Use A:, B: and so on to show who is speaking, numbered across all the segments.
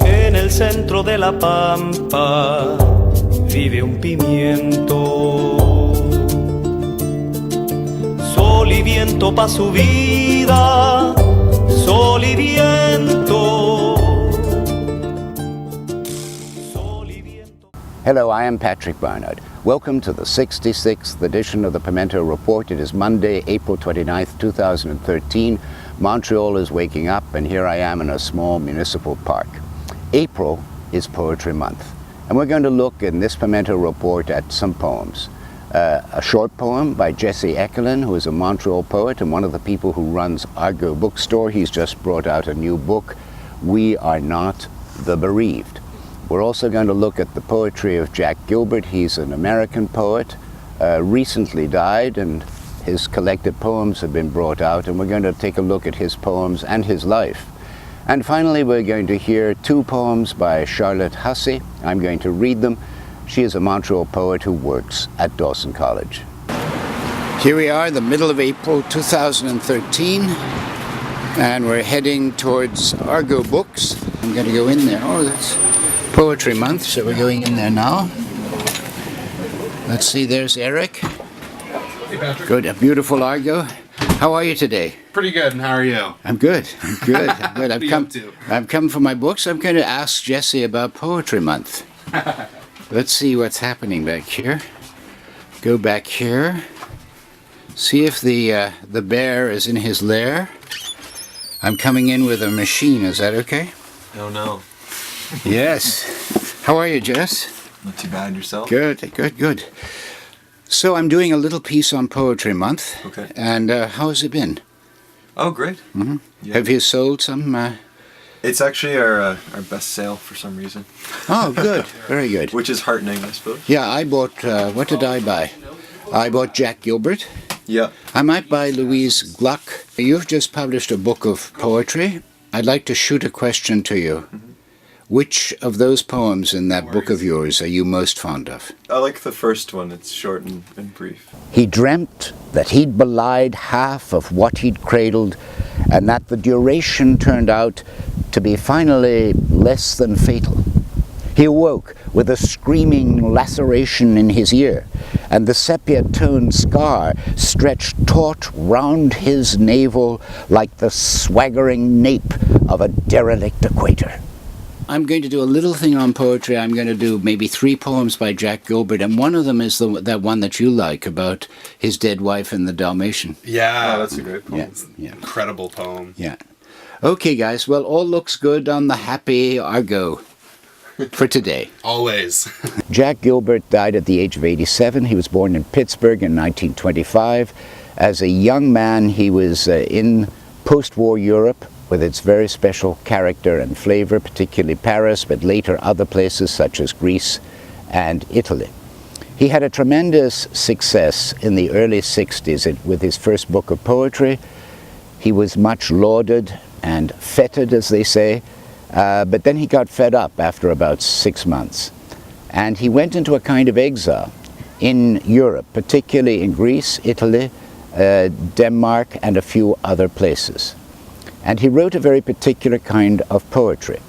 A: En el centro de la pampa vive un pimiento. Sol y viento pa' su vida, sol y viento. Sol y viento.
B: Hello, I am Patrick Barnard. Welcome to the 66th edition of the Pimento Report. It is Monday, April 29th, 2013. Montreal is waking up, and here I am in a small municipal park. April is Poetry Month, and we're going to look in this Pimento Report at some poems. A short poem by Eckerlin, who is a Montreal poet and one of the people who runs Argo bookstore. He's just brought out a new book, We Are Not the Bereaved. We're also going to look at the poetry of Jack Gilbert. He's an American poet, recently died, and his collected poems have been brought out, and we're going to take a look at his poems and his life. And finally, we're going to hear two poems by Charlotte Hussey. I'm going to read them. She is a Montreal poet who works at Dawson College. Here we are, the middle of April 2013, and we're heading towards Argo Books. I'm going to go in there. Oh, that's Poetry Month, so we're going in there now. Let's see, there's Eric.
C: Hey, Patrick.
B: Good, a beautiful Argo. How are you today?
C: Pretty good, and how are you?
B: I'm good. I'm good. I'm good.
C: What are you up to?
B: I've come for my books. I'm going to ask Jesse about Poetry Month. Let's see what's happening back here. Go back here. See if the bear is in his lair. I'm coming in with a machine. Is that okay?
C: Oh no.
B: Yes. How are you, Jess?
C: Not too bad, yourself?
B: Good, good, good. So I'm doing a little piece on Poetry Month.
C: Okay.
B: And how has it been?
C: Oh, great.
B: Mm-hmm.
C: Yeah.
B: Have you sold some?
C: It's actually our best sale for some reason.
B: Oh, good. Very good.
C: Which is heartening, I suppose.
B: Yeah, I bought, what did I buy? I bought Jack Gilbert.
C: Yeah.
B: I might buy Louise Gluck. You've just published a book of poetry. I'd like to shoot a question to you. Mm-hmm. Which of those poems in that book of yours are you most fond of?
C: I like the first one. It's short and brief.
B: He dreamt that he'd belied half of what he'd cradled, and that the duration turned out to be finally less than fatal. He awoke with a screaming laceration in his ear, and the sepia-toned scar stretched taut round his navel like the swaggering nape of a derelict equator. I'm going to do a little thing on poetry. I'm going to do maybe 3 poems by Jack Gilbert, and one of them is that one that you like about his dead wife and the Dalmatian.
D: Yeah,
C: that's a great poem.
B: Yeah.
D: Incredible poem.
B: Yeah. Okay, guys. Well, all looks good on the happy Argo for today.
D: Always.
B: Jack Gilbert died at the age of 87. He was born in Pittsburgh in 1925. As a young man, he was in post-war Europe, with its very special character and flavor, particularly Paris, but later other places such as Greece and Italy. He had a tremendous success in the early 60s with his first book of poetry. He was much lauded and feted, as they say, but then he got fed up after about 6 months. And he went into a kind of exile in Europe, particularly in Greece, Italy, Denmark, and a few other places. And he wrote a very particular kind of poetry.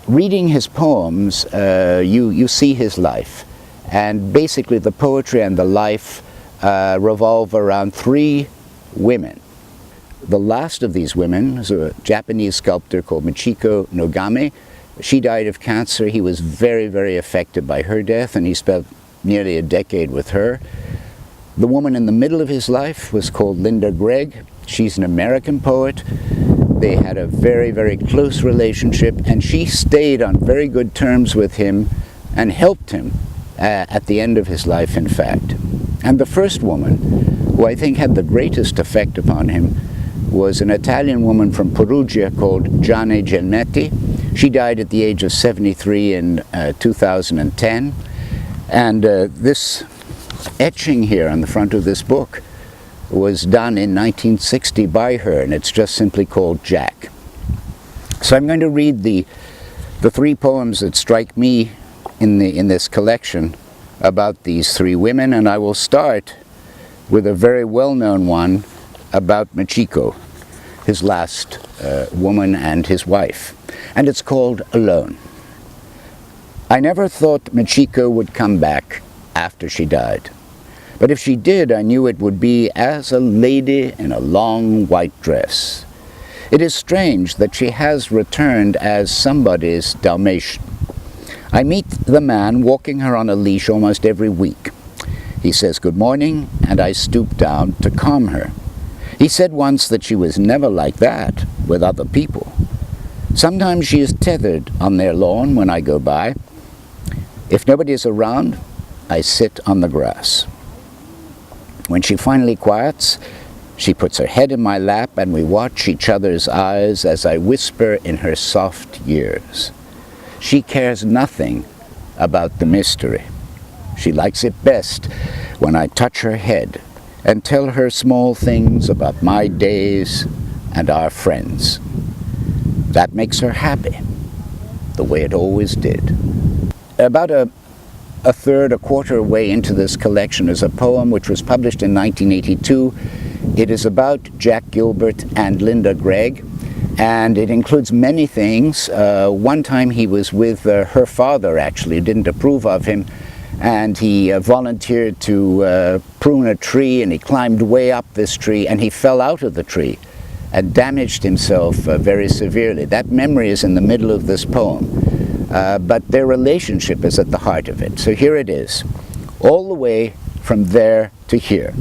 B: Reading his poems, you see his life. And basically the poetry and the life revolve around 3 women. The last of these women is a Japanese sculptor called Michiko Nogami. She died of cancer. He was very, very affected by her death, and he spent nearly a decade with her. The woman in the middle of his life was called Linda Gregg. She's an American poet. They had a very, very close relationship, and she stayed on very good terms with him and helped him at the end of his life, in fact. And the first woman, who I think had the greatest effect upon him, was an Italian woman from Perugia called Gianni Gelmetti. She died at the age of 73 in 2010. And this etching here on the front of this book was done in 1960 by her, and it's just simply called Jack. So I'm going to read the 3 poems that strike me in this collection about these 3 women, and I will start with a very well-known one about Michiko, his last woman and his wife, and it's called Alone. I never thought Michiko would come back after she died. But if she did, I knew it would be as a lady in a long white dress. It is strange that she has returned as somebody's Dalmatian. I meet the man walking her on a leash almost every week. He says good morning, and I stoop down to calm her. He said once that she was never like that with other people. Sometimes she is tethered on their lawn when I go by. If nobody is around, I sit on the grass. When she finally quiets, she puts her head in my lap and we watch each other's eyes as I whisper in her soft ears. She cares nothing about the mystery. She likes it best when I touch her head and tell her small things about my days and our friends. That makes her happy, the way it always did. About a quarter way into this collection is a poem which was published in 1982. It is about Jack Gilbert and Linda Gregg, and it includes many things. One time he was with her father, actually, who didn't approve of him, and he volunteered to prune a tree, and he climbed way up this tree, and he fell out of the tree and damaged himself very severely. That memory is in the middle of this poem. But their relationship is at the heart of it. So here it is, all the way from there to here.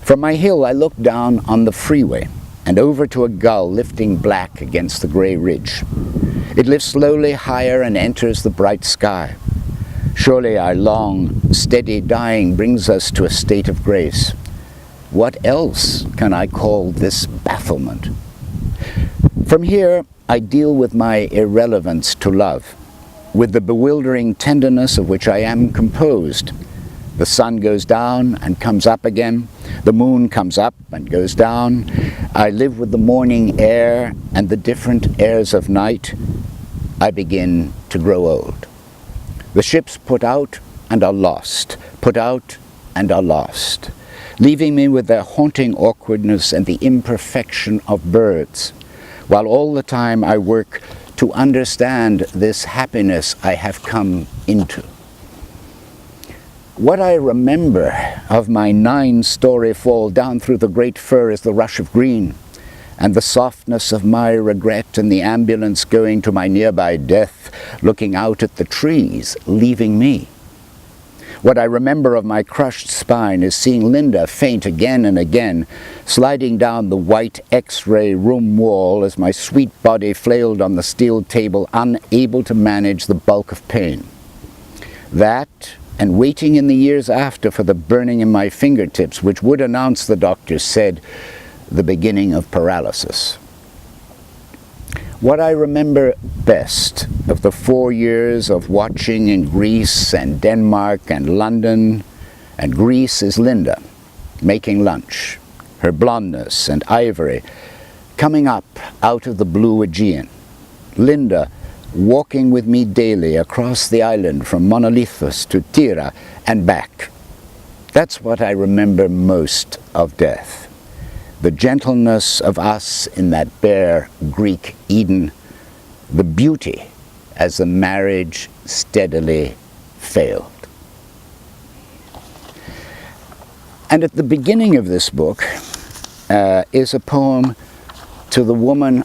B: From my hill, I look down on the freeway and over to a gull lifting black against the gray ridge. It lifts slowly higher and enters the bright sky. Surely our long, steady dying brings us to a state of grace. What else can I call this bafflement? From here, I deal with my irrelevance to love, with the bewildering tenderness of which I am composed. The sun goes down and comes up again. The moon comes up and goes down. I live with the morning air and the different airs of night. I begin to grow old. The ships put out and are lost, put out and are lost, leaving me with their haunting awkwardness and the imperfection of birds, while all the time I work to understand this happiness I have come into. What I remember of my 9-story fall down through the great fir is the rush of green, and the softness of my regret, and the ambulance going to my nearby death, looking out at the trees, leaving me. What I remember of my crushed spine is seeing Linda faint again and again, sliding down the white X-ray room wall as my sweet body flailed on the steel table, unable to manage the bulk of pain. That, and waiting in the years after for the burning in my fingertips, which would announce, the doctors said, the beginning of paralysis. What I remember best of the 4 years of watching in Greece and Denmark and London and Greece is Linda making lunch, her blondness and ivory coming up out of the blue Aegean. Linda walking with me daily across the island from Monolithos to Tira and back. That's what I remember most of death. The gentleness of us in that bare Greek Eden, the beauty as the marriage steadily failed. And at the beginning of this book is a poem to the woman,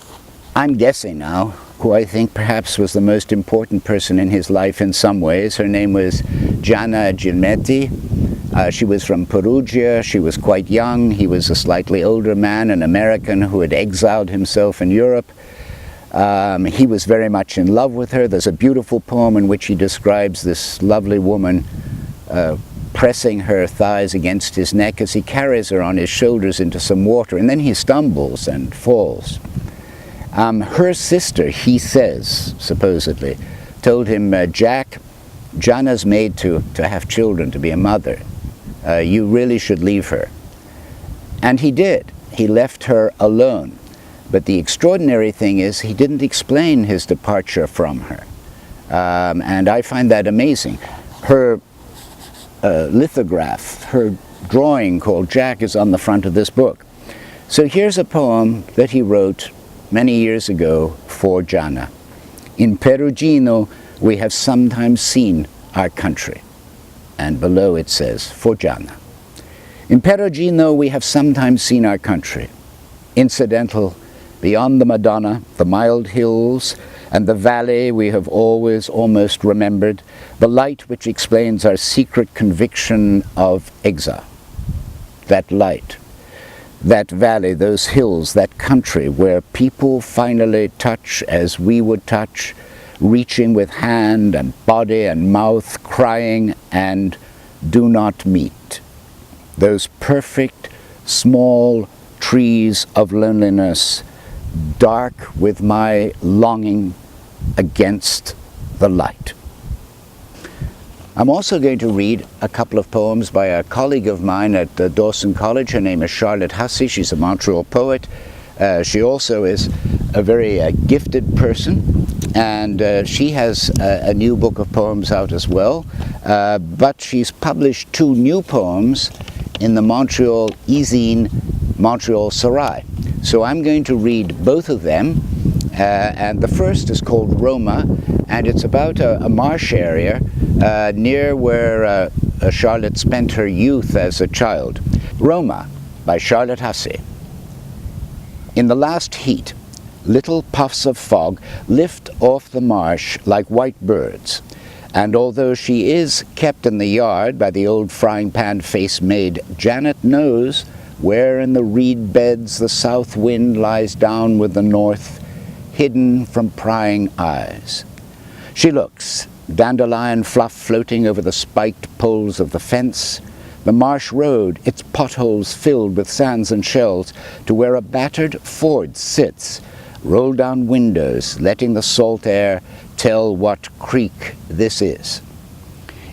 B: I'm guessing now, who I think perhaps was the most important person in his life in some ways. Her name was Gianna Gilmetti. She was from Perugia. She was quite young. He was a slightly older man, an American who had exiled himself in Europe. He was very much in love with her. There's a beautiful poem in which he describes this lovely woman pressing her thighs against his neck as he carries her on his shoulders into some water, and then he stumbles and falls. Her sister, he says, supposedly, told him, Jack, Gianna's made to have children, to be a mother. You really should leave her. And he did. He left her alone. But the extraordinary thing is he didn't explain his departure from her. And I find that amazing. Her lithograph, her drawing called Jack, is on the front of this book. So here's a poem that he wrote many years ago for Jana. In Perugino we have sometimes seen our country. And below it says, for Jana. In Perugino we have sometimes seen our country. Incidental, beyond the Madonna, the mild hills, and the valley we have always almost remembered, the light which explains our secret conviction of exile. That light, that valley, those hills, that country where people finally touch as we would touch, reaching with hand and body and mouth, crying and do not meet. Those perfect small trees of loneliness, dark with my longing against the light. I'm also going to read a couple of poems by a colleague of mine at Dawson College. Her name is Charlotte Hussey. She's a Montreal poet. She also is a very gifted person, and she has a new book of poems out as well. But she's published 2 new poems in the Montreal e-zine, Montreal Sarai. So I'm going to read both of them, and the first is called Roma, and it's about a marsh area near where Charlotte spent her youth as a child. Roma by Charlotte Hussey. In the last heat, little puffs of fog lift off the marsh like white birds, and although she is kept in the yard by the old frying pan face maid, Janet knows where in the reed beds the south wind lies down with the north, hidden from prying eyes. She looks, dandelion fluff floating over the spiked poles of the fence, the marsh road, its potholes filled with sands and shells, to where a battered Ford sits, roll-down windows, letting the salt air tell what creek this is.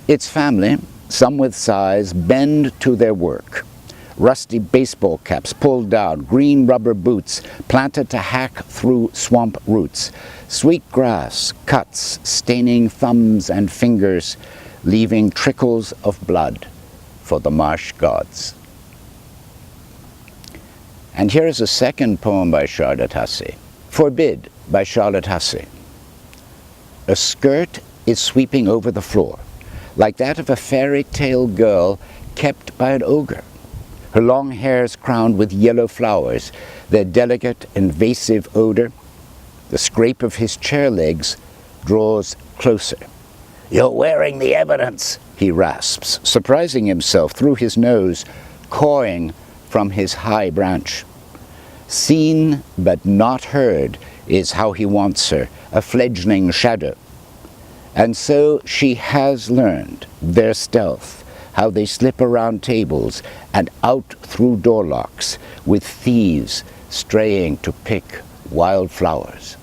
B: Its family, some with size, bend to their work. Rusty baseball caps pulled down, green rubber boots planted to hack through swamp roots, sweet grass cuts staining thumbs and fingers, leaving trickles of blood for the marsh gods. And here is a second poem by Charlotte Hussey. Forbid by Charlotte Hussey. A skirt is sweeping over the floor, like that of a fairy tale girl kept by an ogre. Her long hairs crowned with yellow flowers, their delicate, invasive odor. The scrape of his chair legs draws closer. "You're wearing the evidence," he rasps, surprising himself through his nose, cawing from his high branch. Seen but not heard is how he wants her, a fledgling shadow. And so she has learned their stealth, how they slip around tables and out through door locks, with thieves straying to pick wild flowers.